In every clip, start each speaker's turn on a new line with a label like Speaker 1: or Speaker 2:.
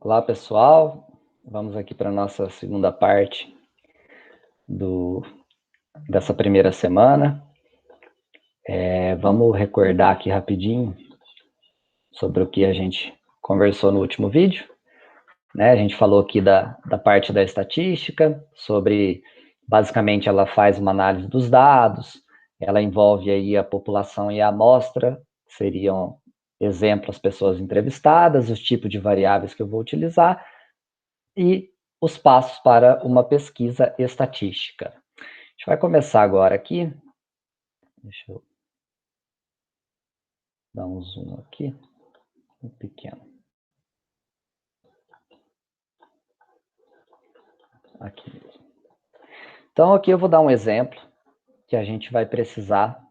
Speaker 1: Olá, pessoal. Vamos aqui para a nossa segunda parte dessa primeira semana. Vamos recordar aqui rapidinho sobre o que a gente conversou no último vídeo. A gente falou aqui da parte da estatística, sobre, basicamente, ela faz uma análise dos dados, ela envolve aí a população e a amostra, seriam exemplos, pessoas entrevistadas, os tipos de variáveis que eu vou utilizar, e os passos para uma pesquisa estatística. A gente vai começar agora aqui. Deixa eu dar um zoom aqui, um pequeno. Aqui mesmo. Então, aqui eu vou dar um exemplo que a gente vai precisar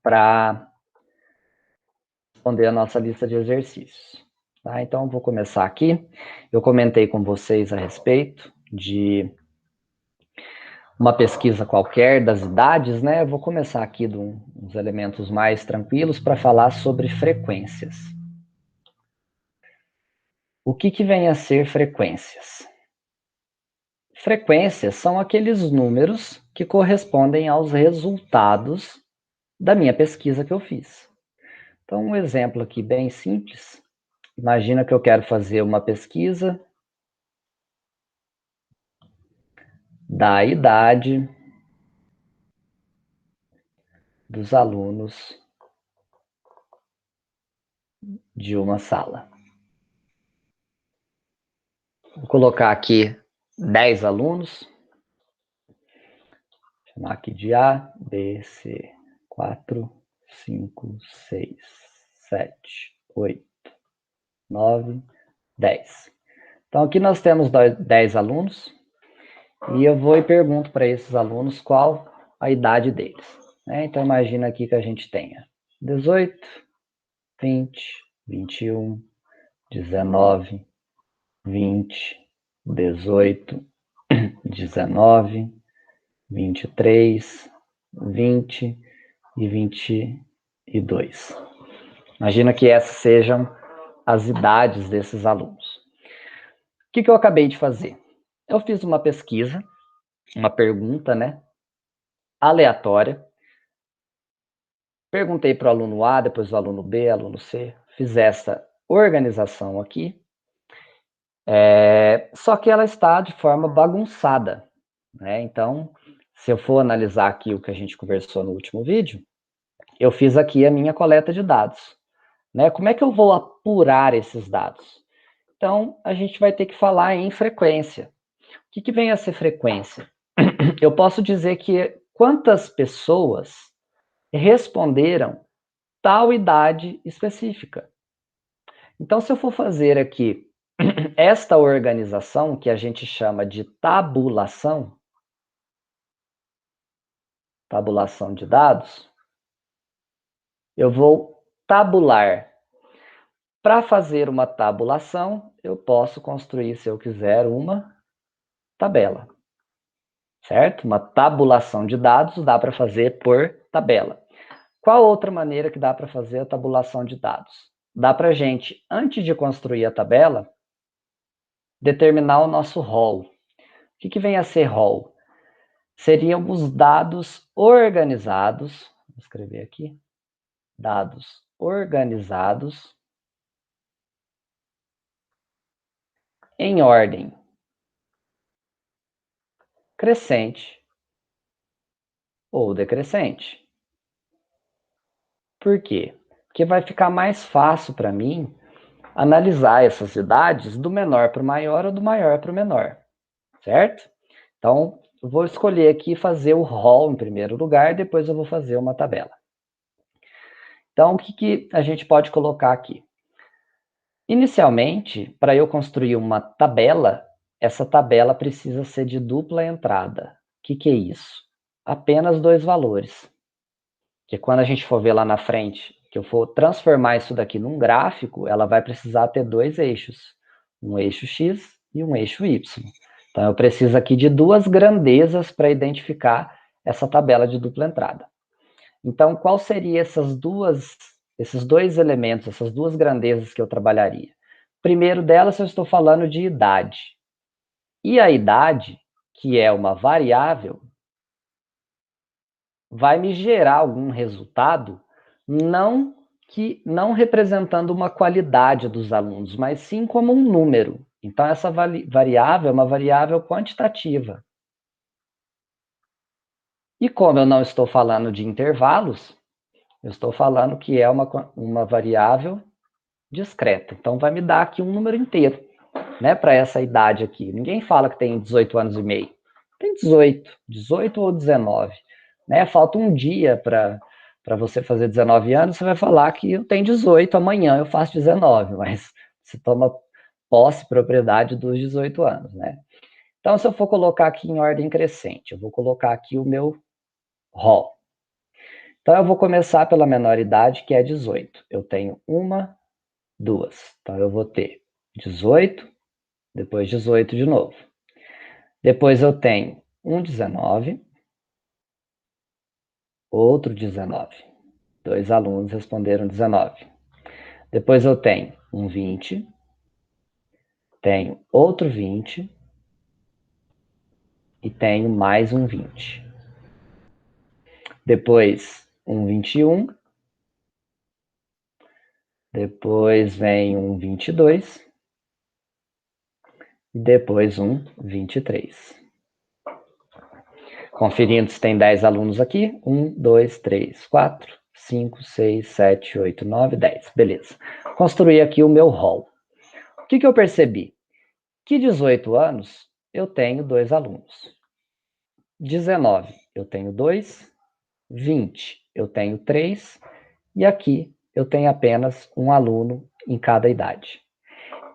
Speaker 1: para responder a nossa lista de exercícios. Tá? Então, eu vou começar aqui. Eu comentei com vocês a respeito de uma pesquisa qualquer das idades, né? Eu vou começar aqui dos elementos mais tranquilos para falar sobre frequências. O que vem a ser frequências? Frequências são aqueles números que correspondem aos resultados da minha pesquisa que eu fiz. Então, um exemplo aqui bem simples. Imagina que eu quero fazer uma pesquisa da idade dos alunos de uma sala. Vou colocar aqui 10 alunos. Vou chamar aqui de A, B, C, 4, 5, 6, 7, 8, 9, 10. Então, aqui nós temos 10 alunos, e eu vou e pergunto para esses alunos qual a idade deles. Então, imagina aqui que a gente tenha 18, 20, 21, 19, 20, 18, 19, 23, 20 e 22. Imagina que essas sejam as idades desses alunos. O que eu acabei de fazer? Eu fiz uma pesquisa, uma pergunta, aleatória. Perguntei para o aluno A, depois o aluno B, aluno C. Fiz essa organização aqui. Só que ela está de forma bagunçada. Então, se eu for analisar aqui o que a gente conversou no último vídeo, eu fiz aqui a minha coleta de dados. Como é que eu vou apurar esses dados? Então, a gente vai ter que falar em frequência. O que vem a ser frequência? Eu posso dizer que quantas pessoas responderam tal idade específica. Então, se eu for fazer aqui esta organização, que a gente chama de tabulação de dados, eu vou tabular. Para fazer uma tabulação, eu posso construir, se eu quiser, uma tabela. Certo? Uma tabulação de dados dá para fazer por tabela. Qual outra maneira que dá para fazer a tabulação de dados? Dá para a gente, antes de construir a tabela, determinar o nosso rol. O que vem a ser rol? Seriam os dados organizados, vou escrever aqui, dados organizados em ordem crescente ou decrescente. Por quê? Porque vai ficar mais fácil para mim analisar essas idades do menor para o maior ou do maior para o menor, certo? Então, eu vou escolher aqui fazer o rol em primeiro lugar, depois eu vou fazer uma tabela. Então, o que a gente pode colocar aqui? Inicialmente, para eu construir uma tabela, essa tabela precisa ser de dupla entrada. O que é isso? Apenas 2 valores. Que quando a gente for ver lá na frente, que eu for transformar isso daqui num gráfico, ela vai precisar ter 2 eixos. Um eixo X e um eixo Y. Então, eu preciso aqui de 2 grandezas para identificar essa tabela de dupla entrada. Então, qual seria esses 2 elementos, essas 2 grandezas que eu trabalharia? Primeiro delas, eu estou falando de idade. E a idade, que é uma variável, vai me gerar algum resultado, não representando uma qualidade dos alunos, mas sim como um número. Então, essa variável é uma variável quantitativa. E como eu não estou falando de intervalos, eu estou falando que é uma variável discreta. Então, vai me dar aqui um número inteiro, né, para essa idade aqui. Ninguém fala que tem 18 anos e meio. Tem 18 ou 19. Né? Falta um dia para você fazer 19 anos, você vai falar que eu tenho 18, amanhã eu faço 19, mas você toma posse, propriedade dos 18 anos, né? Então, se eu for colocar aqui em ordem crescente, eu vou colocar aqui o meu rol. Então, eu vou começar pela menor idade, que é 18. Eu tenho uma, duas. Então, eu vou ter 18, depois 18 de novo. Depois eu tenho um 19, outro 19. 2 alunos responderam 19. Depois eu tenho um 20, tenho outro 20 e tenho mais um 20. Depois um 21, depois vem um 22 e depois um 23. Conferindo se tem 10 alunos aqui. 1, 2, 3, 4, 5, 6, 7, 8, 9, 10. Beleza. Construí aqui o meu rol. O que eu percebi? Que 18 anos eu tenho 2 alunos. 19 eu tenho 2. 20 eu tenho 3. E aqui eu tenho apenas um aluno em cada idade.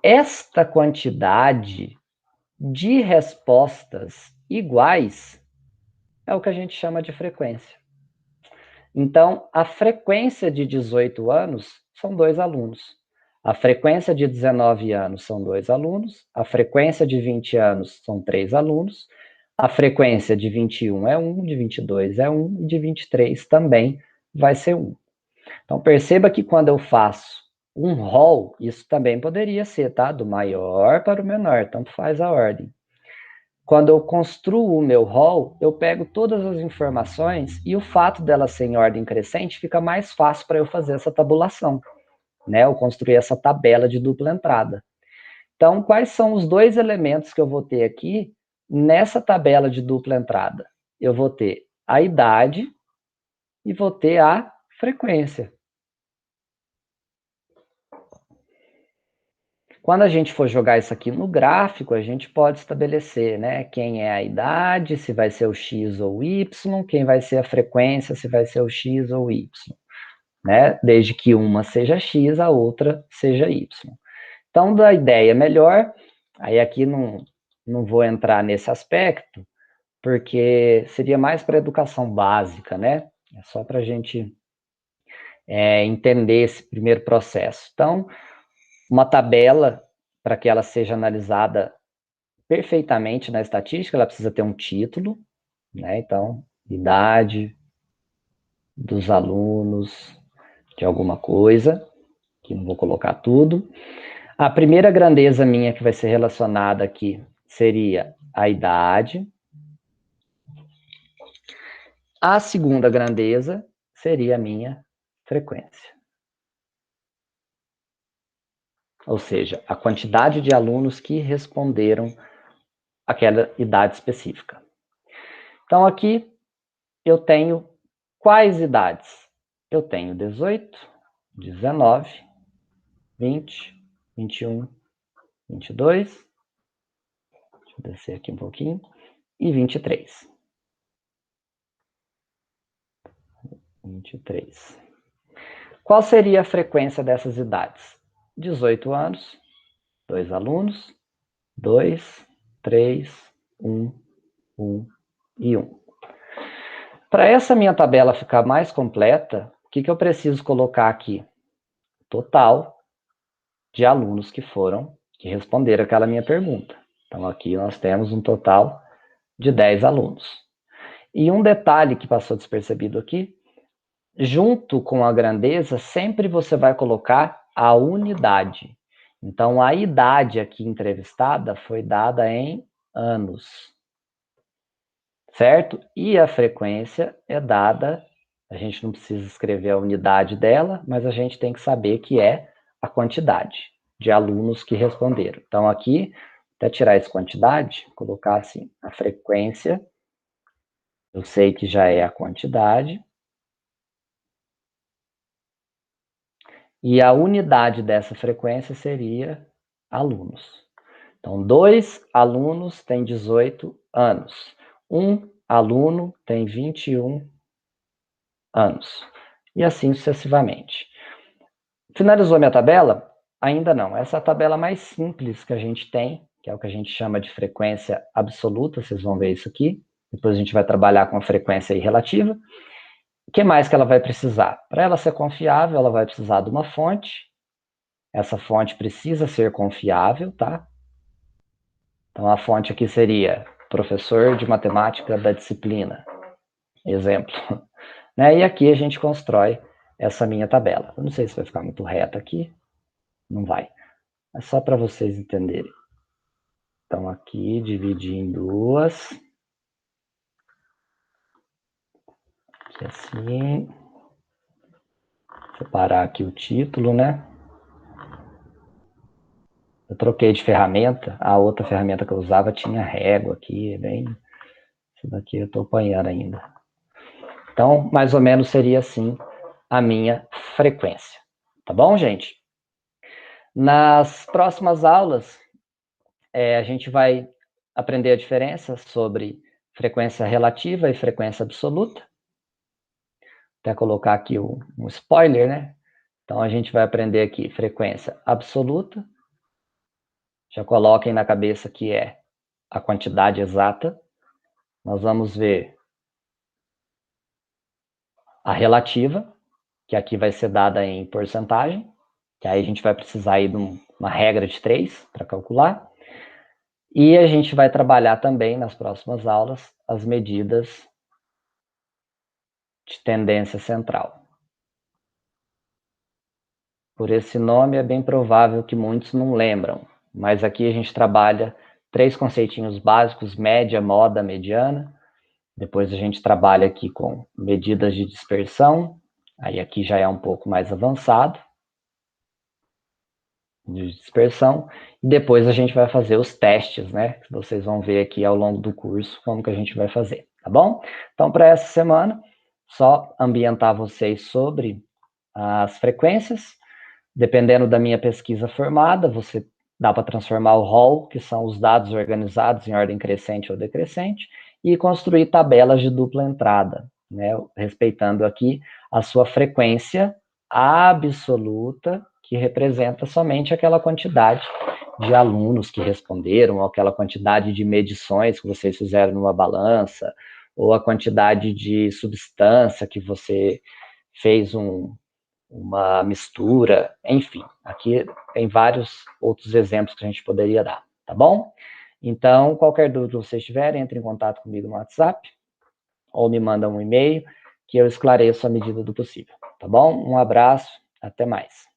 Speaker 1: Esta quantidade de respostas iguais é o que a gente chama de frequência. Então, a frequência de 18 anos são 2 alunos. A frequência de 19 anos são 2 alunos. A frequência de 20 anos são 3 alunos. A frequência de 21 é 1, de 22 é 1 e de 23 também vai ser 1. Então, perceba que quando eu faço um rol, isso também poderia ser, tá? Do maior para o menor, tanto faz a ordem. Quando eu construo o meu rol, eu pego todas as informações e o fato dela ser em ordem crescente fica mais fácil para eu fazer essa tabulação, né? Eu construir essa tabela de dupla entrada. Então, quais são os 2 elementos que eu vou ter aqui nessa tabela de dupla entrada? Eu vou ter a idade e vou ter a frequência. Quando a gente for jogar isso aqui no gráfico, a gente pode estabelecer, né, quem é a idade, se vai ser o X ou o Y, quem vai ser a frequência, se vai ser o X ou o Y, né? Desde que uma seja X, a outra seja Y. Então, da ideia melhor, aí aqui não vou entrar nesse aspecto, porque seria mais para educação básica, né? É só para a gente entender esse primeiro processo. Então, uma tabela, para que ela seja analisada perfeitamente na estatística, ela precisa ter um título, né? Então, idade dos alunos de alguma coisa, que não vou colocar tudo. A primeira grandeza minha que vai ser relacionada aqui seria a idade. A segunda grandeza seria a minha frequência. Ou seja, a quantidade de alunos que responderam aquela idade específica. Então, aqui eu tenho quais idades? Eu tenho 18, 19, 20, 21, 22, deixa eu descer aqui um pouquinho, e 23. 23. Qual seria a frequência dessas idades? 18 anos, 2 alunos, 2, 3, 1, 1 e 1. Para essa minha tabela ficar mais completa, o que eu preciso colocar aqui? Total de alunos que responderam aquela minha pergunta. Então, aqui nós temos um total de 10 alunos. E um detalhe que passou despercebido aqui, junto com a grandeza, sempre você vai colocar a unidade. Então, a idade aqui entrevistada foi dada em anos, certo? E a frequência é dada, a gente não precisa escrever a unidade dela, mas a gente tem que saber que é a quantidade de alunos que responderam. Então, aqui, até tirar essa quantidade, colocar assim, a frequência, eu sei que já é a quantidade, e a unidade dessa frequência seria alunos. Então, 2 alunos têm 18 anos. 1 aluno tem 21 anos. E assim sucessivamente. Finalizou minha tabela? Ainda não. Essa é a tabela mais simples que a gente tem, que é o que a gente chama de frequência absoluta. Vocês vão ver isso aqui. Depois a gente vai trabalhar com a frequência relativa. O que mais que ela vai precisar? Para ela ser confiável, ela vai precisar de uma fonte. Essa fonte precisa ser confiável, tá? Então, a fonte aqui seria professor de matemática da disciplina, exemplo. Né? E aqui a gente constrói essa minha tabela. Eu não sei se vai ficar muito reta aqui, não vai. É só para vocês entenderem. Então, aqui, dividir em duas. Aqui assim. Separar aqui o título, né? Eu troquei de ferramenta. A outra ferramenta que eu usava tinha régua aqui, bem... Isso daqui eu estou apanhando ainda. Então, mais ou menos seria assim a minha frequência. Tá bom, gente? Nas próximas aulas, a gente vai aprender a diferença sobre frequência relativa e frequência absoluta. Até colocar aqui um spoiler, né? Então, a gente vai aprender aqui frequência absoluta. Já coloquem na cabeça que é a quantidade exata. Nós vamos ver a relativa, que aqui vai ser dada em porcentagem, que aí a gente vai precisar aí de uma regra de 3 para calcular. E a gente vai trabalhar também nas próximas aulas as medidas de tendência central. Por esse nome é bem provável que muitos não lembram, mas aqui a gente trabalha 3 conceitinhos básicos, média, moda, mediana. Depois a gente trabalha aqui com medidas de dispersão, aí aqui já é um pouco mais avançado, de dispersão, e depois a gente vai fazer os testes, né? Que vocês vão ver aqui ao longo do curso como que a gente vai fazer, tá bom? Então, para essa semana, só ambientar vocês sobre as frequências. Dependendo da minha pesquisa formada, você dá para transformar o rol, que são os dados organizados em ordem crescente ou decrescente, e construir tabelas de dupla entrada, né? Respeitando aqui a sua frequência absoluta, que representa somente aquela quantidade de alunos que responderam, ou aquela quantidade de medições que vocês fizeram numa balança, ou a quantidade de substância que você fez uma mistura, enfim. Aqui tem vários outros exemplos que a gente poderia dar, tá bom? Então, qualquer dúvida que vocês tiverem, entre em contato comigo no WhatsApp, ou me mandam um e-mail, que eu esclareço à medida do possível, tá bom? Um abraço, até mais.